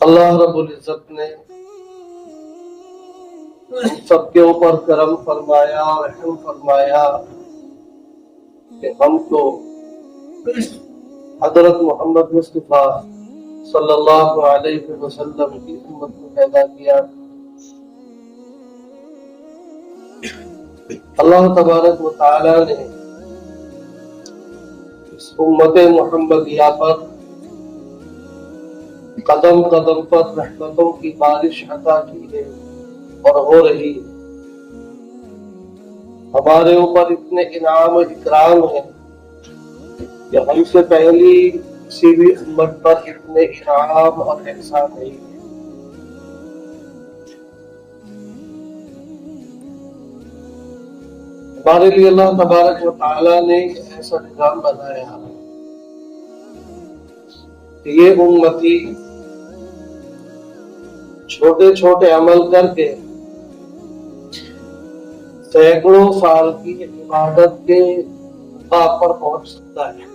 اللہ رب العزت نے سب کے اوپر کرم فرمایا، رحم فرمایا کہ ہم کو حضرت محمد مصطفیٰ صلی اللہ علیہ وسلم کی امت کو پیدا کیا۔ اللہ تبارک و تعالی نے اس امت محمدیہ پر قدم قدم پر رحمتوں کی بارش عطا کی ہے اور ہو رہی ہے۔ ہمارے اوپر اتنے انعام و اکرام ہیں کہ ہم سے پہلی کسی بھی امت پر اتنے انعام اور احسان نہیں ہے۔ ہمارے لیے اللہ تبارک و تعالیٰ نے ایسا نظام بنایا کہ یہ امتی چھوٹے چھوٹے عمل کر کے سینکڑوں سال کی عبادت کے مقام پر پہنچ سکتا ہے،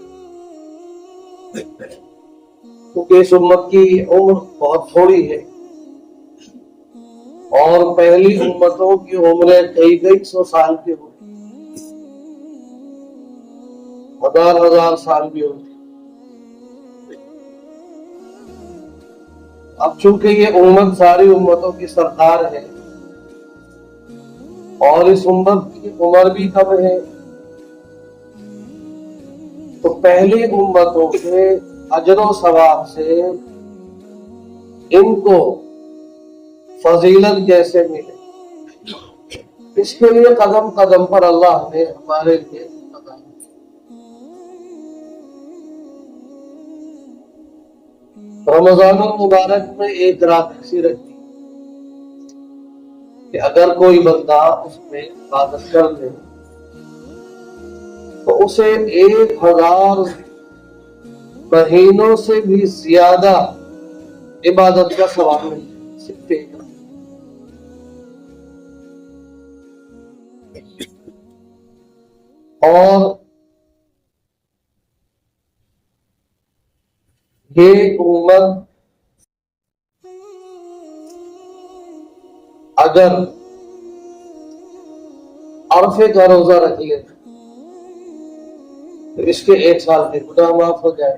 کیونکہ اس امت کی عمر بہت تھوڑی ہے اور پہلی امتوں کی عمریں کئی سو سال کی ہوتی، ہزار سال بھی ہوتی۔ اب چونکہ یہ امت ساری امتوں کی سردار ہے اور اس امت کی عمر بھی کم ہے، تو پہلی امتوں کے اجر و ثواب سے ان کو فضیلت کیسے ملے، اس کے لیے قدم قدم پر اللہ نے ہمارے لیے رمضان المبارک میں ایک رات ایسی رکھی کہ اگر کوئی بندہ اس میں عبادت کر لے تو اسے 1000 مہینوں سے بھی زیادہ عبادت کا ثواب ملے، صرف ایک رات۔ اور یہ امت اگر عرفے کا روزہ رکھ لے تو اس کے 1 سال کے گناہ معاف ہو جائے۔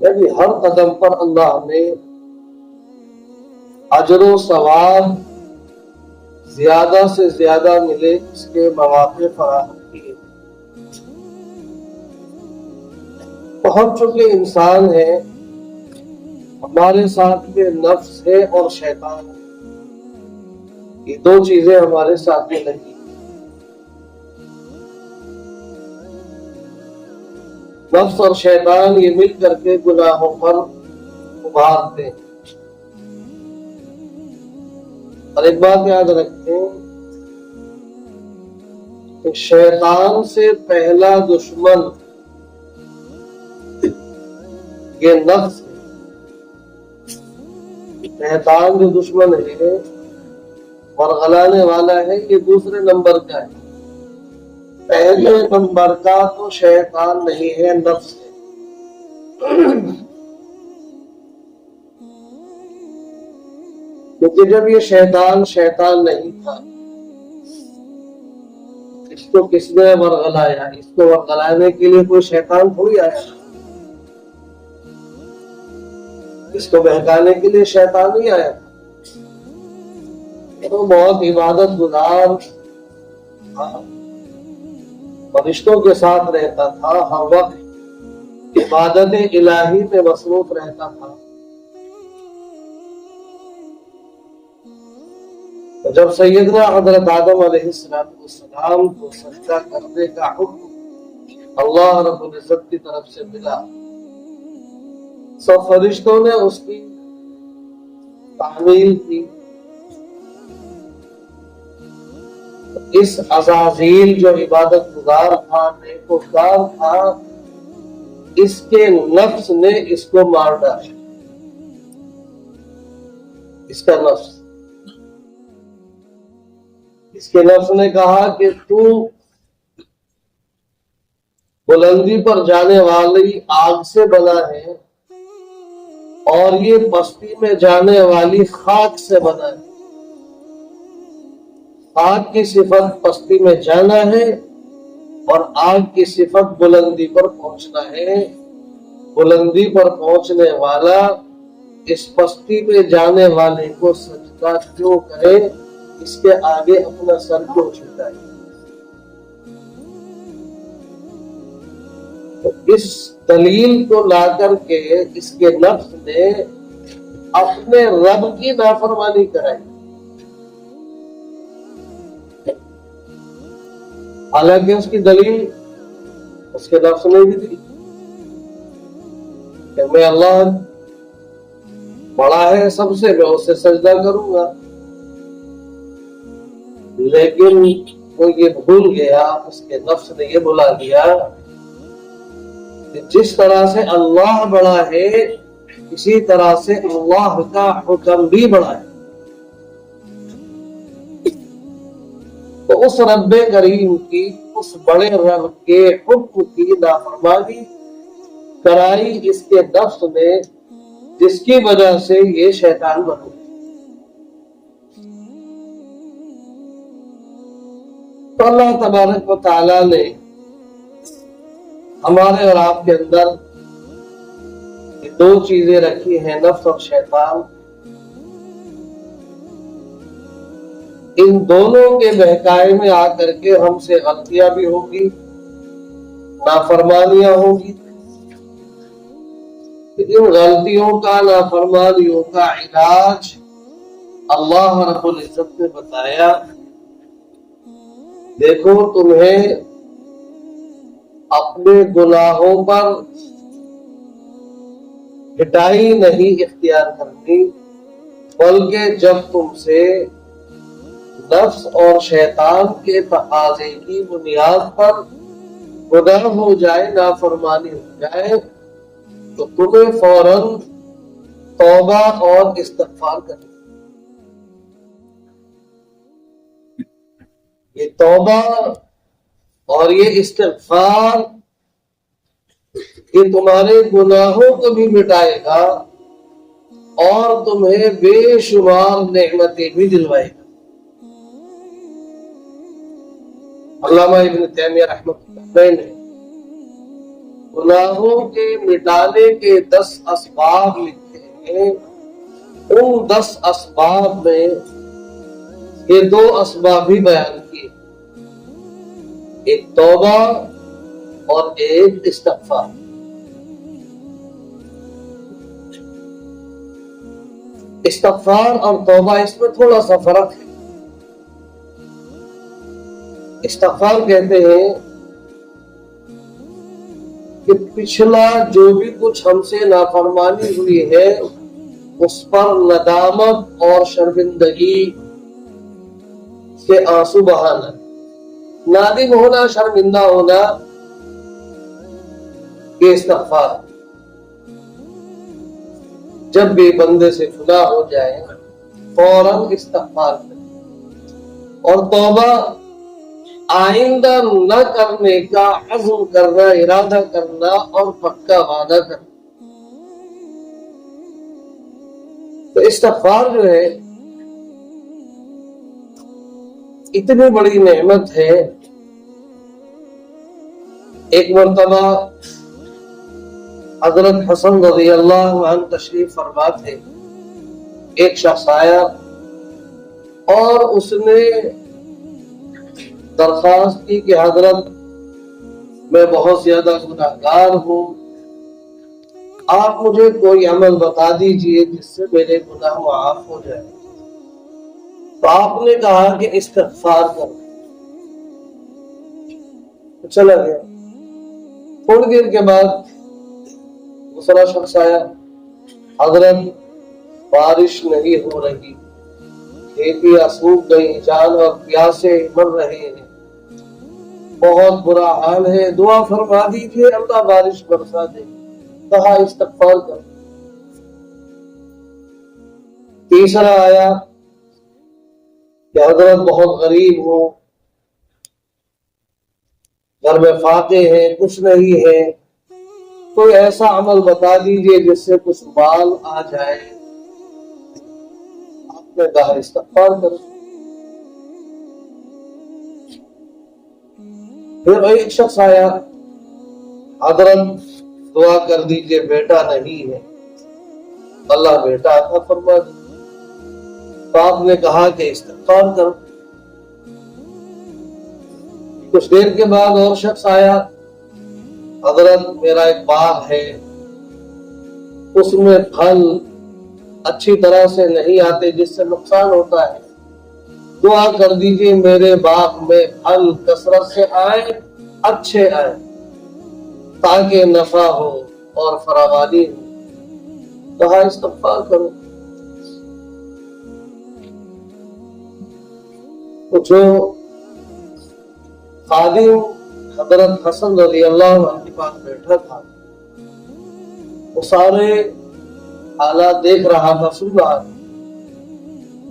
یعنی ہر قدم پر اللہ نے اجر و ثواب زیادہ سے زیادہ ملے اس کے مواقع فراہم کیے۔ تو ہم چونکہ انسان ہیں، ہمارے ساتھ میں نفس ہے اور شیطان ہے، یہ 2 چیزیں ہمارے ساتھ میں نہیں۔ نفس اور شیطان یہ مل کر کے گناہوں پر ابھارتے ہیں۔ اور ایک بات یاد رکھیں کہ شیطان سے پہلا دشمن یہ نفس ہے۔ شیطان جو دشمن ہے، ورغلانے والا ہے، یہ دوسرے نمبر کا ہے۔ پہلے نمبر کا تو شیطان نہیں ہے، نفس ہے۔ کیونکہ جب یہ شیطان نہیں تھا، اس کو کس نے ورغلایا؟ اس کو ورغلانے کے لیے کوئی شیطان تھوڑی آیا، اس کو بہکانے کے لیے شیطان نہیں آیا تھا۔ تو بہت عبادت گزار تھا، فرشتوں کے ساتھ رہتا تھا، ہر وقت عبادت الہی میں مصروف رہتا تھا۔ جب سیدنا حضرت آدم علیہ السلام کو سجدہ کرنے کا حکم اللہ رب العزت کی طرف سے ملا، سب فرشتوں نے اس کی تعمیل کی۔ اس عزازیل جو عبادت گزار تھا، نیکوکار تھا، اس کے نفس نے اس کو مار ڈالا۔ اس کا نفس، اس کے نفس نے کہا کہ تو بلندی پر جانے والی آگ سے بنا ہے اور یہ بستی میں جانے والی خاک سے بنا ہے. خاک کی صفت پستی میں جانا ہے اور آگ کی صفت بلندی پر پہنچنا ہے. بلندی پر پہنچنے والا اس پستی پہ جانے والے کو سجدہ کیوں کرے، اس کے آگے اپنا سر کیوں جھکائے؟ تو اس دلیل کو لا کر کے اس کے نفس نے اپنے رب کی نافرمانی کرائی، حالانکہ اس کی دلیل اس کے نفس نے بھی دی کہ میں اللہ بڑا ہے سب سے، میں اسے سجدہ کروں گا. لیکن وہ یہ بھول گیا، اس کے نفس نے یہ بھلا دیا کہ جس طرح سے اللہ بڑا ہے اسی طرح سے اللہ کا حکم بھی بڑا ہے. تو اس رب کریم کی، اس بڑے رب کے حکم کی نافرمانی کرائی اس کے نفس نے، جس کی وجہ سے یہ شیطان بنا. تو اللہ تبارک و تعالی نے ہمارے اور آپ کے اندر یہ دو چیزیں رکھی ہیں، نفس اور شیطان. ان دونوں کے بہکائے میں آ کر کے ہم سے غلطیاں بھی ہوگی، نافرمانیاں ہوگی. ان غلطیوں کا، نافرمانیوں کا علاج اللہ رب العزت نے بتایا. دیکھو تمہیں اپنے گناہوں پر ہٹائی نہیں اختیار کرنی، بلکہ جب تم سے نفس اور شیطان کے تقاضے کی بنیاد پر گناہ ہو جائے، نافرمانی ہو جائے، تو تمہیں فوراً توبہ اور استغفار کرنا. یہ توبہ اور یہ استغفار یہ تمہارے گناہوں کو بھی مٹائے گا اور تمہیں بے شمار نعمتیں بھی دلوائے گا. علامہ ابن تیمیہ رحمۃ اللہ علیہ نے گناہوں کے مٹانے کے 10 اسباب لکھے ہیں. ان 10 اسباب میں یہ 2 اسباب بھی بیان کیے، ایک توبہ اور ایک استغفار. استغفار اور توبہ اس میں تھوڑا سا فرق ہے. استغفار کہتے ہیں کہ پچھلا جو بھی کچھ ہم سے نافرمانی ہوئی ہے اس پر ندامت اور شرمندگی سے آنسو بہانا، نادم ہونا، شرمندہ ہونا، یہ استغفار. جب بھی بندے سے گناہ ہو جائے فوراً استغفار کرے. اور توبہ آئندہ نہ کرنے کا عزم کرنا، ارادہ کرنا اور پکا وعدہ کرنا. تو استغفار جو ہے اتنی بڑی نعمت ہے. ایک مرتبہ حضرت حسن رضی اللہ عنہ تشریف فرما تھے. ایک شخص آیا اور اس نے درخواست کی کہ حضرت میں بہت زیادہ گناہگار ہوں، آپ مجھے کوئی عمل بتا دیجئے جس سے میرے گناہ معاف ہو جائے. تو آپ نے کہا کہ استغفار کرو. چلا گیا. تھوڑی دیر کے بعد دوسرا شخص آیا، حضرت بارش نہیں ہو رہی، کھیتیاں سوکھ گئی، جان اور پیاسے مر رہے ہیں، بہت برا حال ہے، دعا فرما دیجیے اللہ بارش برسا دے. کہا استغفار کرو. تیسرا آیا کہ حضرت بہت غریب ہوں، گھر میں فاقے ہیں، کچھ نہیں ہے، کوئی ایسا عمل بتا دیجئے جس سے کچھ مال آ جائے. آپ نے کہا استغفار کرو. پھر ایک شخص آیا, حضرت دعا کر دیجئے بیٹا نہیں ہے, اللہ بیٹا عطا فرما دے. تو آپ نے کہا کہ استغفار کرو. کچھ دیر کے بعد اور شخص آیا, حضرت میرا ایک باغ ہے, اس میں پھل اچھی طرح سے نہیں آتے جس سے نقصان ہوتا ہے, دعا کر دیجئے میرے باغ میں پھل کثرت سے آئے, اچھے آئے, تاکہ نفع ہو اور فراوانی ہو. کہا استغفار کرو. تو جو خادم حضرت حسن رضی اللہ عنہ کے پاس بیٹھا تھا, وہ سارے حالات دیکھ رہا تھا, سن رہا تھا.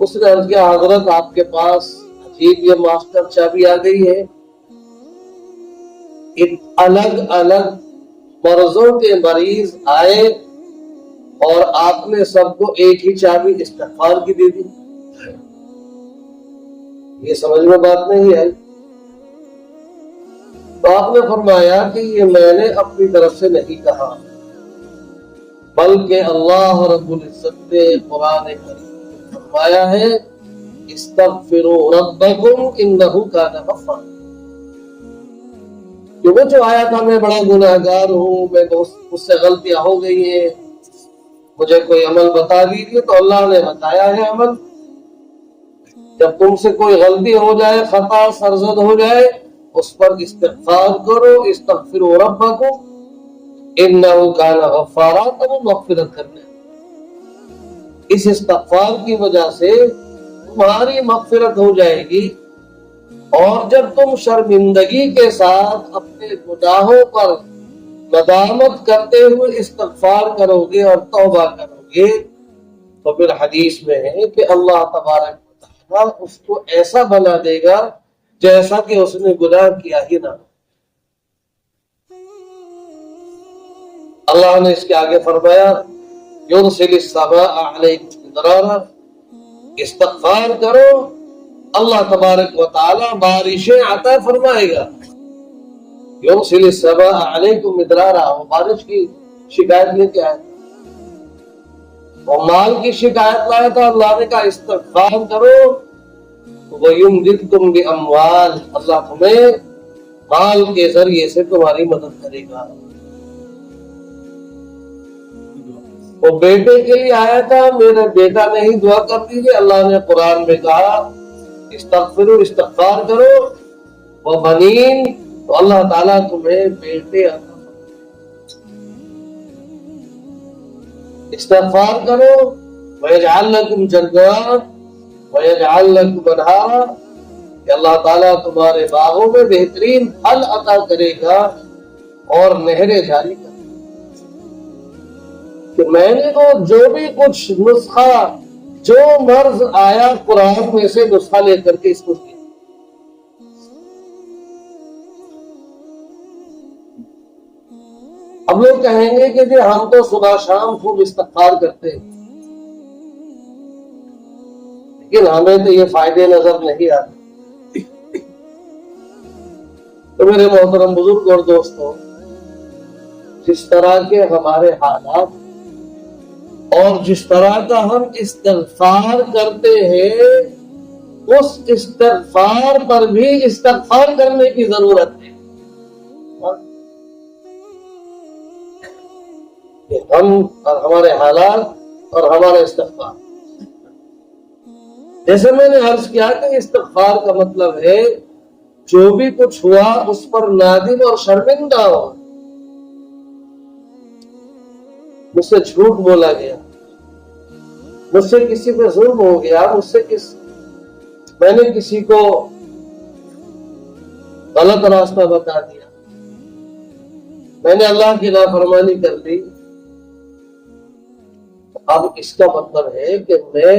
اس نے عرض کیا حضرت آپ کے پاس عجیب یہ ماسٹر چابی آ گئی ہے, الگ الگ مرضوں کے مریض آئے اور آپ نے سب کو ایک ہی چابی استغفار کی دے دی. یہ سمجھ میں بات نہیں آئی. تو آپ نے فرمایا کہ یہ میں نے اپنی طرف سے نہیں کہا, بلکہ اللہ رب العزت نے قرآن کریم میں فرمایا ہے استغفروا ربکم انہ کان غفارا. کہ وہ جو آیا تھا میں بڑا گناہگار ہوں, میں مجھ سے غلطیاں ہو گئی ہیں, مجھے کوئی عمل بتا دیجیے, تو اللہ نے بتایا ہے عمل. جب تم سے کوئی غلطی ہو جائے, خطا سرزد ہو جائے, اس پر استغفار کرو, استغفروا ربکم انہ کان غفارا, تب وہ مغفرت کرنے. اس استغفار کی وجہ سے تمہاری مغفرت ہو جائے گی, اور جب تم شرمندگی کے ساتھ اپنے گناہوں پر ندامت کرتے ہوئے استغفار کرو گے اور توبہ کرو گے, تو پھر حدیث میں ہے کہ اللہ تبارک و تعالیٰ اس کو ایسا بنا دے گا جیسا کہ اس نے گناہ کیا ہی نہ. اللہ نے اس کے آگے فرمایا یرسل السماء علیکم مدرارا, استغفار کرو, اللہ تبارک و تعالیٰ بارشیں عطا فرمائے گا. یرسل السماء علیکم مدرارا, وہ بارش کی شکایت لے کے آئے, وہ مال کی شکایت لائے تھا, اللہ نے کہا استغفار کرو. وَيُمْدِدْكُمْ بِأَمْوَالٍ, اللہ تمہیں مال کے ذریعے سے تمہاری مدد کرے گا. وہ بیٹے کے لیے آیا تھا, میرا بیٹا نہیں, دعا کر دیجیے. اللہ نے قرآن میں کہا استغفروا, استغفار کرو. وَبَنِينَ, تو اللہ تعالیٰ تمہیں بیٹے عطا فرمائے. استغفار کرو. وَيَجْعَلْ لَكُمْ جَنَّاتٍ وَيَجْعَلْ لَكُمْ أَنْهَارًا, کہ اللہ تعالیٰ تمہارے باغوں میں بہترین پھل عطا کرے گا اور نہریں جاری کرے گا. کہ میں نے تو جو بھی کچھ نسخہ, جو مرض آیا قرآن میں سے نسخہ لے کر کے اس کو کیا. اب لوگ کہیں گے کہ جی ہم تو صبح شام خوب استغفار کرتے ہیں, لیکن ہمیں تو یہ فائدے نظر نہیں آتے. تو میرے محترم بزرگ اور دوستوں, جس طرح کے ہمارے حالات اور جس طرح کا ہم استغفار کرتے ہیں, اس استغفار پر بھی استغفار کرنے کی ضرورت ہے. کہ ہم اور ہمارے حالات اور ہمارا استغفار, جیسے میں نے عرض کیا کہ استغفار کا مطلب ہے جو بھی کچھ ہوا اس پر نادم اور شرمندہ ہو. مجھ سے جھوٹ بولا گیا, مجھ سے کسی پہ ظلم ہو گیا, میں نے کسی کو غلط راستہ بتا دیا, میں نے اللہ کی نافرمانی کر دی. اب اس کا مطلب ہے کہ میں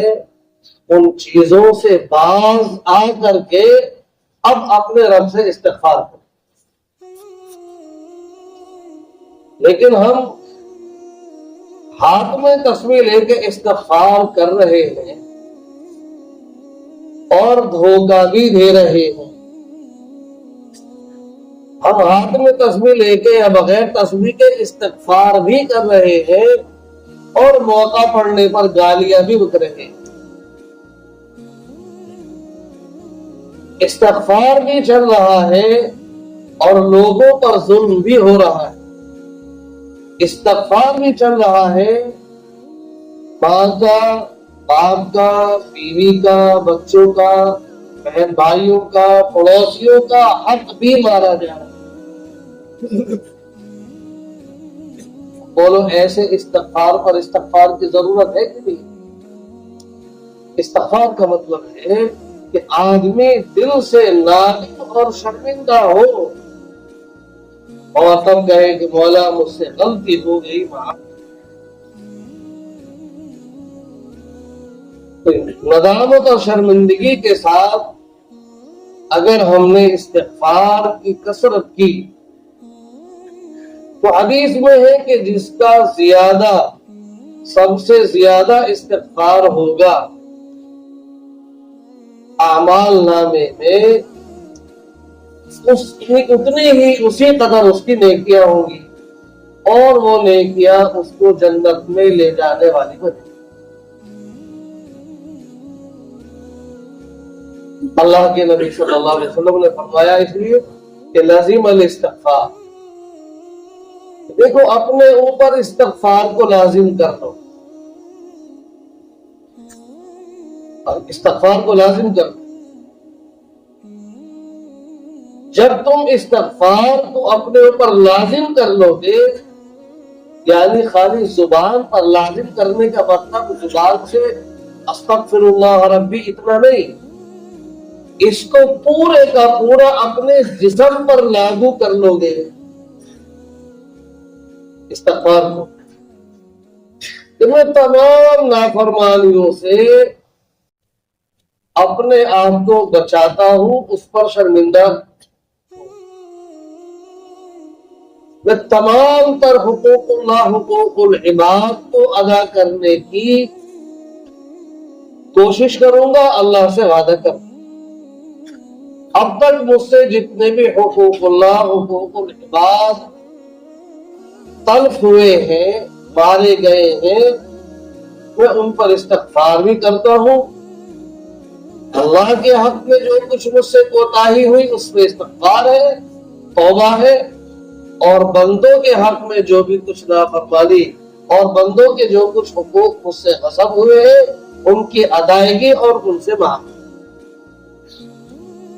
ان چیزوں سے باز آ کر کے اب اپنے رب سے استغفار کروں. لیکن ہم ہاتھ میں تسبیح لے کے استغفار کر رہے ہیں اور دھوکہ بھی دے رہے ہیں. ہم ہاتھ میں تسبیح لے کے یا بغیر تسبیح کے استغفار بھی کر رہے ہیں اور موقع پڑنے پر گالیاں بھی بک رہے ہیں. استغفار بھی چل رہا ہے اور لوگوں پر ظلم بھی ہو رہا ہے. استغفار بھی چل رہا ہے، ماں کا، باپ کا، بیوی کا، بچوں کا، بہن بھائیوں کا، پڑوسیوں کا حق بھی مارا جا رہا ہے. بولو ایسے استغفار پر استغفار کی ضرورت ہے کہ نہیں؟ استغفار کا مطلب ہے کہ آدمی دل سے نادم اور شرمندہ ہو اور تب کہے کہ مولا مجھ سے غلطی ہو گئی، معاف. ندامت اور شرمندگی کے ساتھ اگر ہم نے استغفار کی کثرت کی تو حدیث میں ہے کہ جس کا زیادہ، سب سے زیادہ استغفار ہوگا اعمال نامے میں اس کی اتنی ہی اسی قدر اس کی نیکیاں ہوں گی اور وہ نیکیاں اس کو جنت میں لے جانے والی بنے. اللہ کے نبی صلی اللہ علیہ وسلم نے فرمایا اس لیے کہ لازم الاستغفار. دیکھو اپنے اوپر استغفار کو لازم کر لو، استغفار کو لازم کر لو. جب تم استغفار کو اپنے اوپر لازم کر لو گے، یعنی خالی زبان پر لازم کرنے کا مطلب زبان سے استغفر اللہ ربی اتنا نہیں، اس کو پورے کا پورا اپنے جسم پر لاگو کر لو گے استغفار کو. میں تمام نافرمانیوں سے اپنے آپ کو بچاتا ہوں، اس پر شرمندہ. میں تمام تر حقوق اللہ، حقوق العباد کو ادا کرنے کی کوشش کروں گا، اللہ سے وعدہ کروں. اب تک مجھ سے جتنے بھی حقوق اللہ، حقوق العباد تلف ہوئے ہیں، مارے گئے ہیں، میں ان پر استغفار بھی کرتا ہوں. اللہ کے حق میں جو کچھ مجھ سے کوتاہی ہوئی اس میں استغفار ہے، توبہ ہے، اور بندوں کے حق میں جو بھی کچھ نافرمانی اور بندوں کے جو کچھ حقوق مجھ سے غصب ہوئے ہیں ان کی ادائیگی اور ان سے معافی.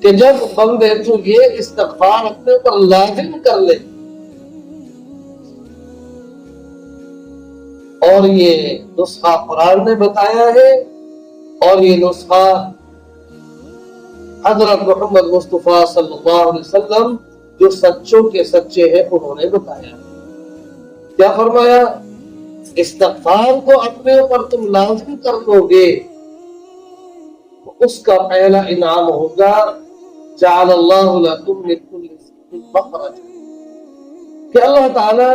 کہ جب بندے تو یہ استغفار اپنے اوپر لازم کر لے اور یہ نسخہ قرآن نے بتایا ہے اور یہ نسخہ حضرت محمد مصطفیٰ صلی اللہ علیہ وسلم جو سچوں کے سچے ہیں انہوں نے بتایا. کیا فرمایا؟ استغفار کو اپنے اوپر تم لازم کر لو گے تو اس کا پہلا انعام ہوگا جعل اللہ لکم من کل مخرج، کہ اللہ تعالی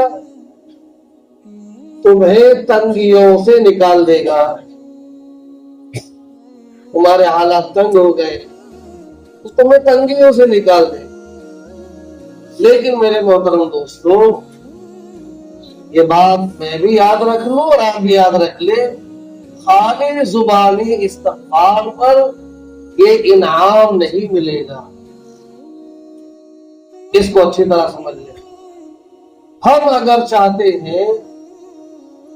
تمہیں تنگیوں سے نکال دے گا. تمہارے حالات تنگ ہو گئے تو تمہیں تنگیوں سے نکال دے. لیکن میرے محترم دوستو، یہ بات میں بھی یاد رکھ لوں اور آپ بھی یاد رکھ لیں، خالی زبانی استغفار پر یہ انعام نہیں ملے گا. اس کو اچھی طرح سمجھ لیں. ہم اگر چاہتے ہیں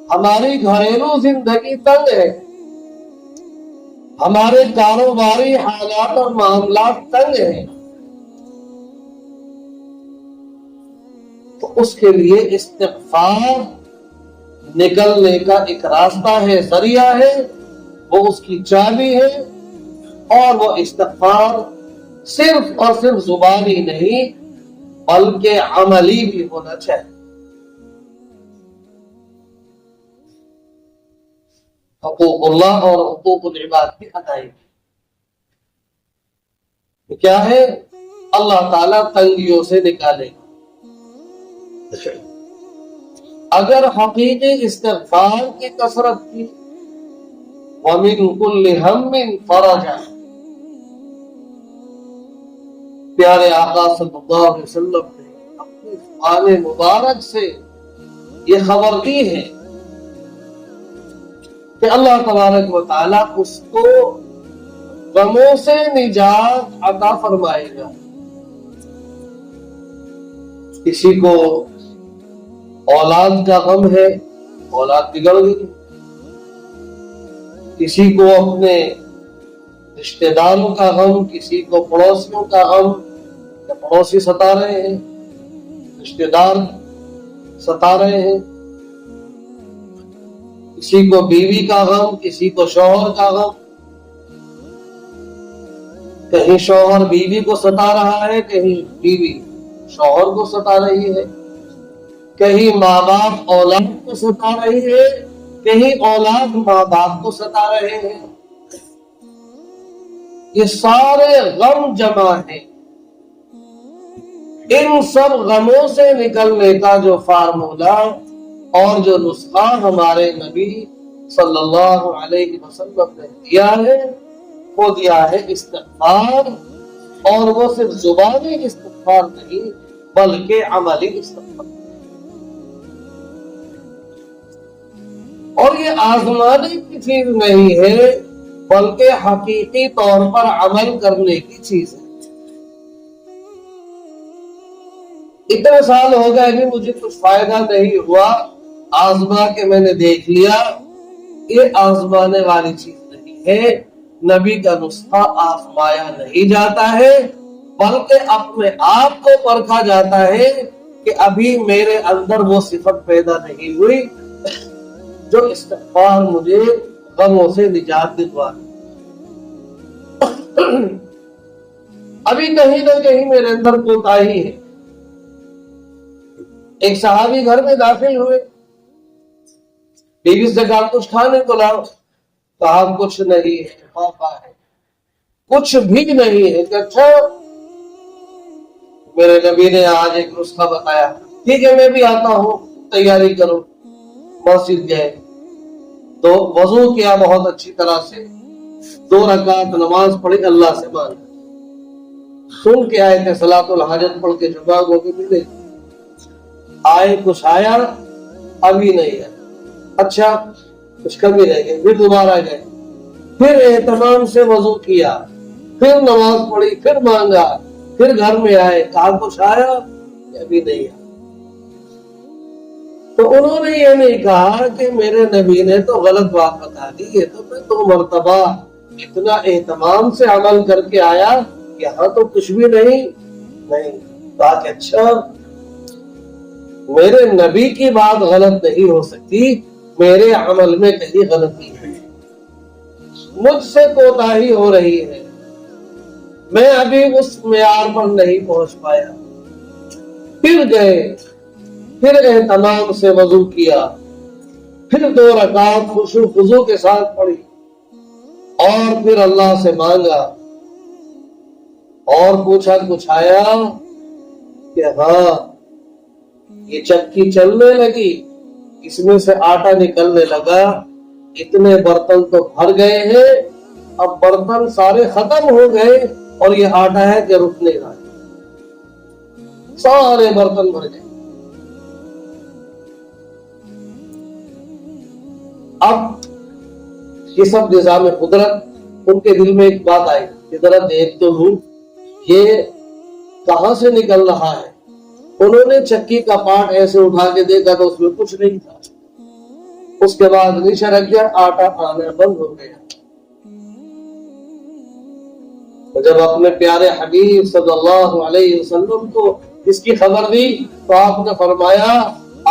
ہماری گھریلو زندگی تنگ ہے، ہمارے کاروباری حالات اور معاملات تنگ ہیں، تو اس کے لیے استغفار نکلنے کا ایک راستہ ہے، ذریعہ ہے، وہ اس کی چابی ہے. اور وہ استغفار صرف اور صرف زبانی نہیں بلکہ عملی بھی ہونا چاہیے. حقوق اللہ اور حقوق العباد کی ادائیگی کیا ہے؟ اللہ تعالیٰ تنگیوں سے نکالے گا. اگر حقیقی استغفار کی کثرت کی وَمِن كُلِّ هَمٍّ فَرَجًا، پیارے آقا صلی اللہ علیہ وسلم نے اپنی زبان مبارک سے یہ خبر دی ہے کہ اللہ تبارک و تعالیٰ اس کو غموں سے نجات عطا فرمائے گا۔ کسی کو اولاد کا غم ہے، اولاد بگڑ گئی، کسی کو اپنے رشتہ داروں کا غم، کسی کو پڑوسیوں کا غم، پڑوسی ستا رہے ہیں، رشتہ دار ستا رہے ہیں، کسی کو بیوی کا غم، کسی کو شوہر کا غم، کہیں شوہر بیوی کو ستا رہا ہے، کہیں بیوی شوہر کو ستا رہی ہے، کہیں ماں باپ اولاد کو ستا رہی ہے، کہیں اولاد ماں باپ کو ستا رہے ہیں۔ یہ سارے غم جمع ہیں۔ ان سب غموں سے نکلنے کا جو فارمولہ اور جو نسخہ ہمارے نبی صلی اللہ علیہ وسلم نے دیا ہے وہ دیا ہے استغفار، اور وہ صرف زبانی استغفار نہیں بلکہ عملی استغفار۔ اور یہ آزمانے کی چیز نہیں ہے بلکہ حقیقی طور پر عمل کرنے کی چیز ہے۔ اتنے سال ہو گئے بھی مجھے کچھ فائدہ نہیں ہوا، آزما کے میں نے دیکھ لیا، یہ آزمانے والی چیز نہیں ہے۔ نبی کا نسخہ آزمایا نہیں جاتا ہے بلکہ اپنے آپ کو پرکھا جاتا ہے کہ ابھی میرے اندر وہ صفت پیدا نہیں ہوئی جو استغفار مجھے غموں سے نجات دلوا۔ ابھی کہیں نہ کہیں میرے اندر کوتاہی ہے۔ ایک صحابی گھر میں داخل ہوئے، بیوی سے کہا کچھ کھانے کو لاؤ، کہا کچھ نہیں ہے، پاپا ہے، کچھ بھی نہیں ہے۔ کہ اچھا، میرے نبی نے آج ایک نسخہ بتایا، ٹھیک ہے میں بھی آتا ہوں، تیاری کرو۔ مسجد گئے تو وضو کیا بہت اچھی طرح سے، 2 رکعت نماز پڑھی، اللہ سے مانگا، سن کے آئے تھے صلاۃ الحاجت پڑھ کے جمع ہو کے ملے، آئے کچھ آیا ابھی نہیں ہے، اچھا کچھ کمی رہ گئی، پھر دوبارہ گئے، پھر اہتمام سے وضو کیا، پھر نماز پڑھی، پھر مانگا، پھر گھر میں آئے، کہا کچھ آیا ابھی نہیں ہے۔ تو انہوں نے یہ نہیں کہا کہ میرے نبی نے تو غلط بات بتا دی، یہ تو میں 2 مرتبہ اتنا اہتمام سے عمل کر کے آیا، یہاں تو کچھ بھی نہیں۔ کہا کہ اچھا، میرے نبی کی بات غلط نہیں ہو سکتی، میرے عمل میں کہیں غلطی ہے، مجھ سے کوتاہی ہو رہی ہے، میں ابھی اس معیار پر نہیں پہنچ پایا۔ پھر گئے، پھر اہتمام سے وضو کیا، پھر 2 رکعت خشوع خضوع کے ساتھ پڑھی، اور پھر اللہ سے مانگا اور پوچھا کچھ آیا، کہ ہاں یہ چکی چلنے لگی، اس میں سے آٹا نکلنے لگا، اتنے برتن تو بھر گئے ہیں، اب برتن سارے ختم ہو گئے اور یہ آٹا ہے کہ رک نہیں رہا، سارے برتن بھر گئے۔ اب یہ سب نظام قدرت، ان کے دل میں ایک بات آئی کہ ذرا دیکھ تو لوں یہ کہاں سے نکل رہا ہے۔ انہوں نے چکی کا پارٹ ایسے اٹھا کے دیکھا تو اس میں کچھ نہیں تھا، اس کے بعد نیچے رکھ دیا، آٹا آنا بند ہو گیا۔ جب اپنے پیارے حبیب صلی اللہ علیہ وسلم کو اس کی خبر دی تو آپ نے فرمایا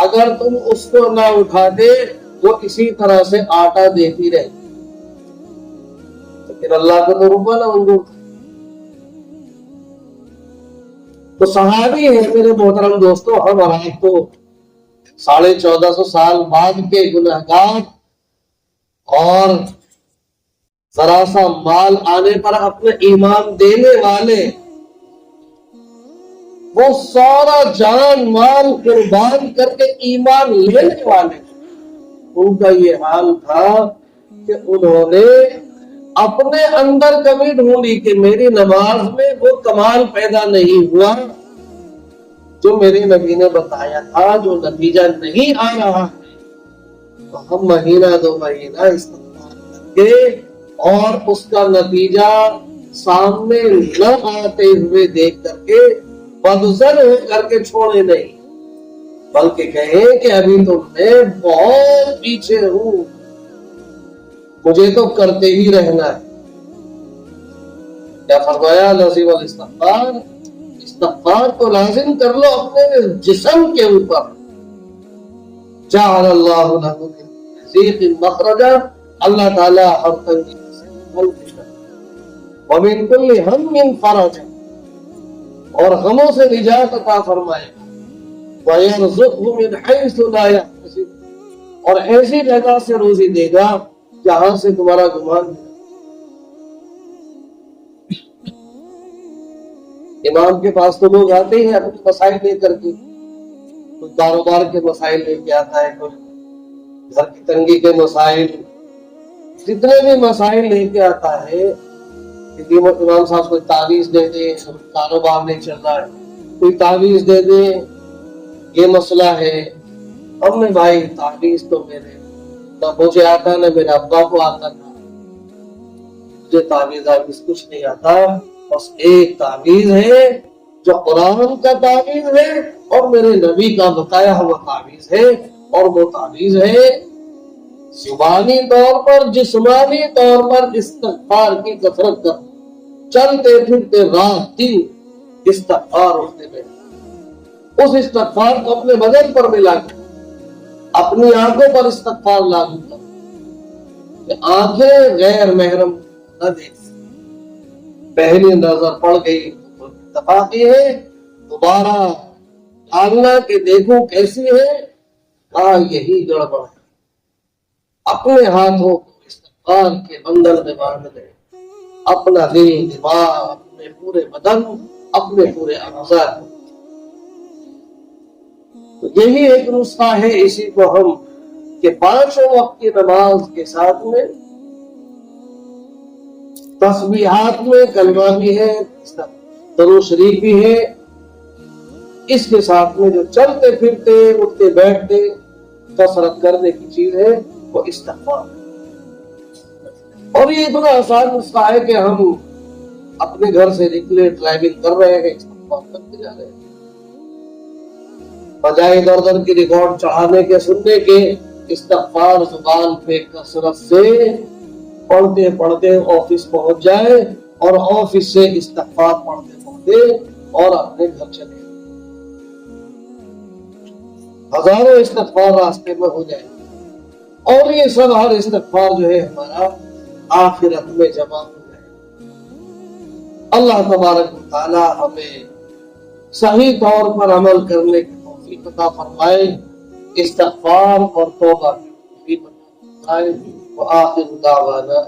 اگر تم اس کو نہ اٹھاتے وہ اسی طرح سے آٹا دیتی رہے، لیکن اللہ کو تو روکا نہ منظور تھا۔ تو صحابی ہے میرے محترم دوستو، ہم آپ کو 1450 سال بعد کے گنہگار اور ذرا سا مال آنے پر اپنے ایمان دینے والے، وہ سارا جان مال قربان کر کے ایمان لینے والے، ان کا یہ حال تھا کہ انہوں نے اپنے اندر کمی ڈھونڈی کہ میری نماز میں وہ کمال پیدا نہیں ہوا جو میرے نبی نے بتایا تھا، جو نتیجہ نہیں آ رہا ہے، تو ہم مہینہ دو مہینہ استغفار کر کے اور اس کا نتیجہ سامنے نہ آتے ہوئے دیکھ کر کے بدزن ہو کر کے چھوڑے نہیں، بلکہ کہیں کہ ابھی تو میں بہت پیچھے ہوں، مجھے تو کرتے ہی رہنا ہے۔ کیا فرمایا؟ لازم الاستغفار، استغفار کو لازم کر لو اپنے جسم کے اوپر۔ جعل اللہ لہ من ضیق مخرجا، اللہ تعالیٰ ہر تنگی سے ملک ہے، ومن کل ہم فرجا، اور غموں سے نجات عطا فرمائے گا، وَيَرْزُقْهُ مِنْ حَيْثُ لَا يَحْتَسِبُ، اور ایسی جگہ سے روزی دے گا جہاں سے تمہارا گمان ہے۔ امام کے پاس تو لوگ آتے ہیں اپنے مسائل لے کر کے، کوئی کاروبار کے مسائل لے کے آتا ہے، کوئی گھر کی تنگی کے مسائل، جتنے بھی مسائل لے کے آتا ہے، امام صاحب کوئی تعویذ دے دیں، کاروبار نہیں چل رہا ہے، کوئی تعویذ دے دیں، یہ مسئلہ ہے۔ ہم نے بھائی تعویذ تو میرے نہ مجھے آتا نہ میرے ابا کو آتا تھا، مجھے تعویذ کچھ نہیں آتا، بس ایک تعویذ ہے جو قرآن کا تعویذ ہے اور میرے نبی کا بتایا ہوا تعویذ ہے، اور وہ تعویذ ہے زبانی طور پر، جسمانی طور پر استغفار کی کثرت کر، چلتے پھرتے رات دن استغفار اٹھتے بیٹھے، اس استغفار کو اپنے بدن پر ملا کے اپنی آنکھوں پر استغفار لاگو کر کہ آنکھیں غیر محرم نہ دیکھ، پہلی نظر پڑ گئی تو اتفاقی ہے، دوبارہ ڈالنا کہ دیکھو کیسی ہے، ہاں یہی گڑبڑ ہے، اپنے ہاتھوں کو استغفار کے بندر میں باندھ دے، اپنا دل، دماغ، اپنے پورے بدن، اپنے پورے اعضاء، یہی ایک نسخہ ہے۔ اسی کو ہم کہ 5 وقت کی نماز کے ساتھ میں تسبیحات میں کلمہ بھی ہے، درود شریف بھی ہے، اس کے ساتھ میں جو چلتے پھرتے اٹھتے بیٹھتے کثرت کرنے کی چیز ہے وہ استغفار ہے۔ اور یہ اتنا آسان نسخہ ہے کہ ہم اپنے گھر سے نکلے، ڈرائیونگ کر رہے ہیں، استغفار کرتے جا رہے ہیں، بجائے ادھر ادھر کی ریکارڈ چڑھانے کے سننے کے، استغفار زبان پہ کثرت سے پڑھتے پڑھتے آفس پہنچ جائے اور آفس سے استغفار پڑھتے پڑھتے اور اپنے گھر چلے، ہزاروں استغفار راستے میں ہو جائے، اور یہ سب ہر استغفار جو ہے ہمارا آخرت میں جمع ہو جائے۔ اللہ تبارک و تعالی ہمیں صحیح طور پر عمل کرنے کی توفیق عطا فرمائے، استغفار اور توبہ کی توفیق عطا فرمائے۔ وآخر دعوانا